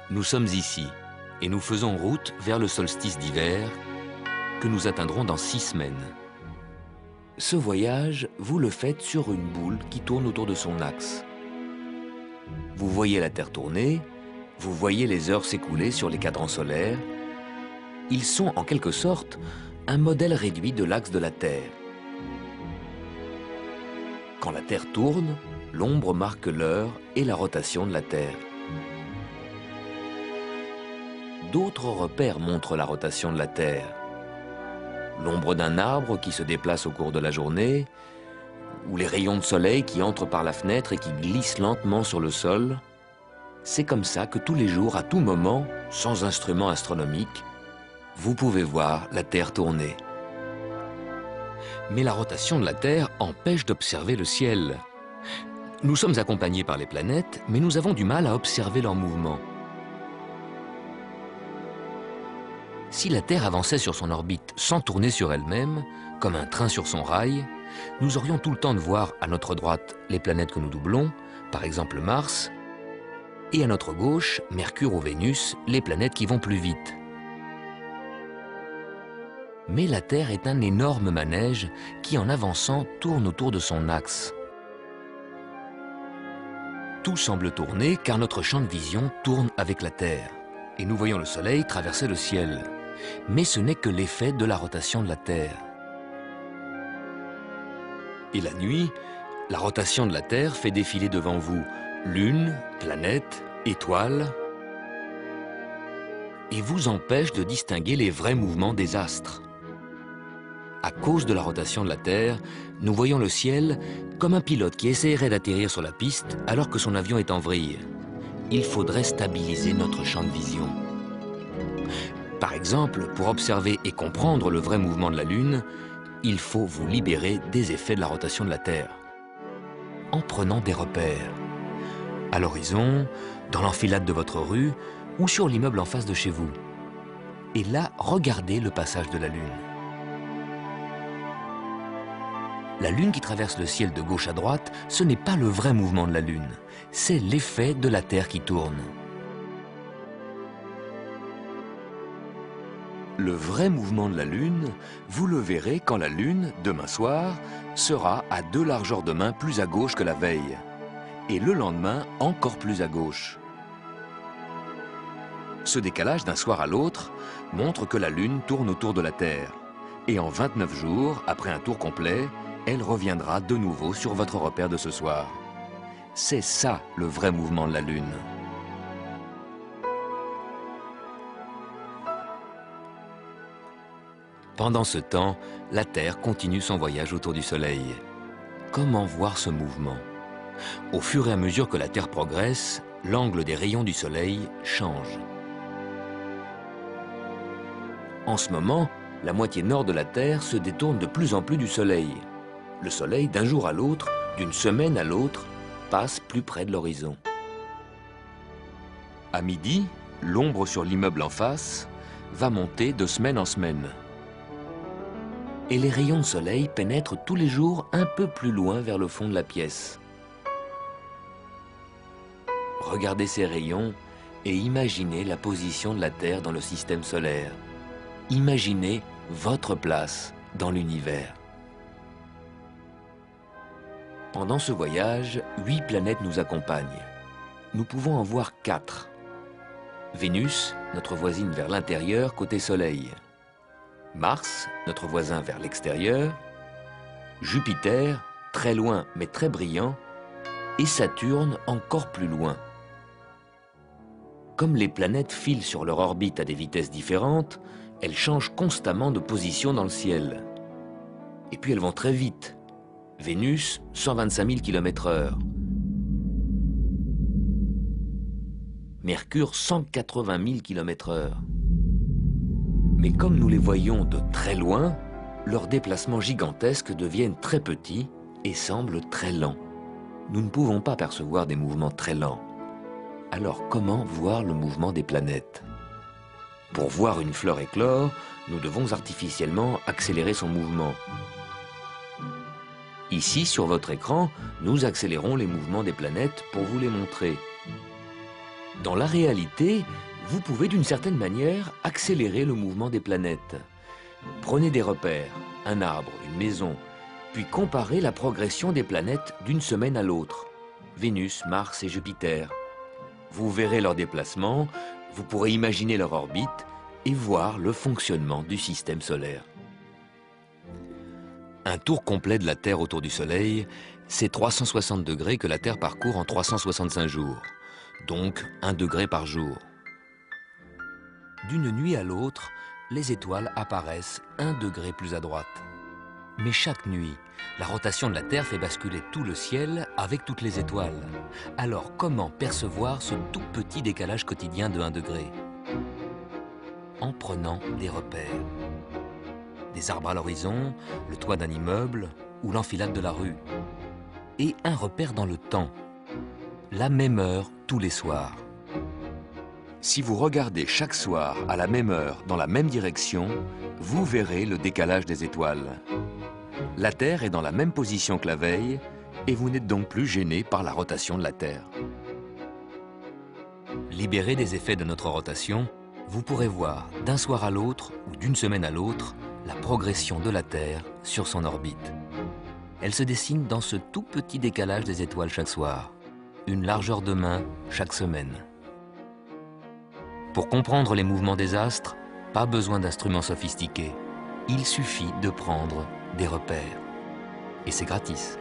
Nous sommes ici et nous faisons route vers le solstice d'hiver que nous atteindrons dans 6 semaines. Ce voyage, vous le faites sur une boule qui tourne autour de son axe. Vous voyez la Terre tourner, vous voyez les heures s'écouler sur les cadrans solaires. Ils sont en quelque sorte un modèle réduit de l'axe de la Terre. Quand la Terre tourne, l'ombre marque l'heure et la rotation de la Terre. D'autres repères montrent la rotation de la Terre. L'ombre d'un arbre qui se déplace au cours de la journée, ou les rayons de soleil qui entrent par la fenêtre et qui glissent lentement sur le sol. C'est comme ça que tous les jours, à tout moment, sans instrument astronomique, vous pouvez voir la Terre tourner. Mais la rotation de la Terre empêche d'observer le ciel. Nous sommes accompagnés par les planètes, mais nous avons du mal à observer leur mouvement. Si la Terre avançait sur son orbite sans tourner sur elle-même, comme un train sur son rail, nous aurions tout le temps de voir à notre droite les planètes que nous doublons, par exemple Mars, et à notre gauche, Mercure ou Vénus, les planètes qui vont plus vite. Mais la Terre est un énorme manège qui, en avançant, tourne autour de son axe. Tout semble tourner car notre champ de vision tourne avec la Terre, et nous voyons le Soleil traverser le ciel. Mais ce n'est que l'effet de la rotation de la Terre. Et la nuit, la rotation de la Terre fait défiler devant vous lune, planètes, étoiles, et vous empêche de distinguer les vrais mouvements des astres. À cause de la rotation de la Terre, nous voyons le ciel comme un pilote qui essaierait d'atterrir sur la piste alors que son avion est en vrille. Il faudrait stabiliser notre champ de vision. Par exemple, pour observer et comprendre le vrai mouvement de la Lune, il faut vous libérer des effets de la rotation de la Terre. En prenant des repères, à l'horizon, dans l'enfilade de votre rue ou sur l'immeuble en face de chez vous. Et là, regardez le passage de la Lune. La Lune qui traverse le ciel de gauche à droite, ce n'est pas le vrai mouvement de la Lune, c'est l'effet de la Terre qui tourne. Le vrai mouvement de la Lune, vous le verrez quand la Lune, demain soir, sera à 2 largeurs de main plus à gauche que la veille, et le lendemain encore plus à gauche. Ce décalage d'un soir à l'autre montre que la Lune tourne autour de la Terre, et en 29 jours, après un tour complet, elle reviendra de nouveau sur votre repère de ce soir. C'est ça le vrai mouvement de la Lune. Pendant ce temps, la Terre continue son voyage autour du Soleil. Comment voir ce mouvement? Au fur et à mesure que la Terre progresse, l'angle des rayons du Soleil change. En ce moment, la moitié nord de la Terre se détourne de plus en plus du Soleil. Le Soleil, d'un jour à l'autre, d'une semaine à l'autre, passe plus près de l'horizon. À midi, l'ombre sur l'immeuble en face va monter de semaine en semaine. Et les rayons de soleil pénètrent tous les jours un peu plus loin vers le fond de la pièce. Regardez ces rayons et imaginez la position de la Terre dans le système solaire. Imaginez votre place dans l'univers. Pendant ce voyage, 8 planètes nous accompagnent. Nous pouvons en voir 4. Vénus, notre voisine vers l'intérieur, côté Soleil. Mars, notre voisin vers l'extérieur. Jupiter, très loin mais très brillant. Et Saturne, encore plus loin. Comme les planètes filent sur leur orbite à des vitesses différentes, elles changent constamment de position dans le ciel. Et puis elles vont très vite. Vénus, 125 000 km/h. Mercure, 180 000 km/h. Mais comme nous les voyons de très loin, leurs déplacements gigantesques deviennent très petits et semblent très lents. Nous ne pouvons pas percevoir des mouvements très lents. Alors comment voir le mouvement des planètes? Pour voir une fleur éclore, nous devons artificiellement accélérer son mouvement. Ici, sur votre écran, nous accélérons les mouvements des planètes pour vous les montrer. Dans la réalité, vous pouvez d'une certaine manière accélérer le mouvement des planètes. Prenez des repères, un arbre, une maison, puis comparez la progression des planètes d'une semaine à l'autre. Vénus, Mars et Jupiter. Vous verrez leur déplacement, vous pourrez imaginer leur orbite et voir le fonctionnement du système solaire. Un tour complet de la Terre autour du Soleil, c'est 360 degrés que la Terre parcourt en 365 jours, donc 1 degré par jour. D'une nuit à l'autre, les étoiles apparaissent 1 degré plus à droite. Mais chaque nuit, la rotation de la Terre fait basculer tout le ciel avec toutes les étoiles. Alors comment percevoir ce tout petit décalage quotidien de 1 degré? En prenant des repères. Des arbres à l'horizon, le toit d'un immeuble ou l'enfilade de la rue. Et un repère dans le temps. La même heure tous les soirs. Si vous regardez chaque soir à la même heure dans la même direction, vous verrez le décalage des étoiles. La Terre est dans la même position que la veille et vous n'êtes donc plus gêné par la rotation de la Terre. Libéré des effets de notre rotation, vous pourrez voir d'un soir à l'autre ou d'une semaine à l'autre la progression de la Terre sur son orbite. Elle se dessine dans ce tout petit décalage des étoiles chaque soir, une largeur de main chaque semaine. Pour comprendre les mouvements des astres, pas besoin d'instruments sophistiqués. Il suffit de prendre des repères. Et c'est gratis.